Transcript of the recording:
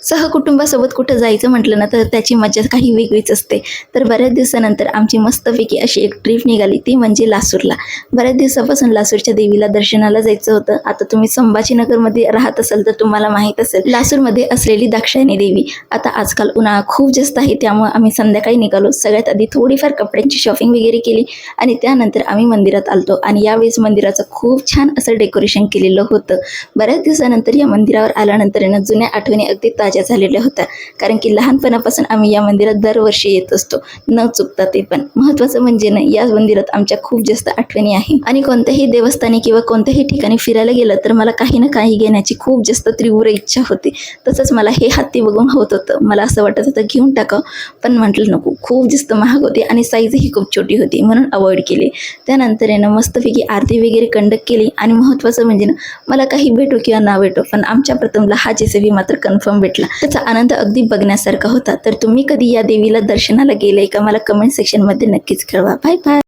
सहकुटुंबासोबत कुठं जायचं म्हटलं ना तर त्याची मजा काही वेगळीच असते. तर बऱ्याच दिवसानंतर आमची मस्तपैकी अशी एक ट्रिप निघाली, ती म्हणजे लासूरला. बऱ्याच दिवसापासून लासूरच्या देवीला दर्शनाला जायचं होतं. आता तुम्ही संभाजीनगरमध्ये राहत असाल तर तुम्हाला माहीत असेल लासूरमध्ये असलेली दाक्षायणी देवी. आता आजकाल उन्हाळा खूप जास्त आहे, त्यामुळे आम्ही संध्याकाळी निघालो. सगळ्यात आधी थोडीफार कपड्यांची शॉपिंग वगैरे केली आणि त्यानंतर आम्ही मंदिरात आलतो आणि यावेळेस मंदिराचं खूप छान असं डेकोरेशन केलेलं होतं. बऱ्याच दिवसानंतर या मंदिरावर आल्यानंतर जुन्या आठवणी अगदी ताज्या झालेल्या होत्या, कारण की लहानपणापासून आम्ही या मंदिरात दरवर्षी येत असतो, न चुकता. ते पण महत्त्वाचं म्हणजे ना, या मंदिरात आमच्या खूप जास्त आठवणी आहे. आणि कोणत्याही देवस्थानी किंवा कोणत्याही ठिकाणी फिरायला गेलं तर मला काही ना काही घेण्याची खूप जास्त तीव्र इच्छा होती. तसंच मला हे हत्ती बघून होत होतं, मला असं वाटत होतं घेऊन टाकावं, पण म्हटलं नको, खूप जास्त महाग होते आणि साईजही खूप छोटी होती, म्हणून अवॉइड केली. त्यानंतर मस्तपैकी आरती वगैरे कंडक्ट केली आणि महत्त्वाचं म्हणजे ना, मला काही भेटो किंवा ना भेटो, पण आमच्या प्रथमला हा जेसीबी मात्र कन्फर्म भेटला. त्याचा आनंद अगदी बघण्यासारखा होता. तर तुम्ही कधी या देवीला दर्शनाला गेले का? मला कमेंट सेक्शनमध्ये नक्कीच कळवा. Bye bye.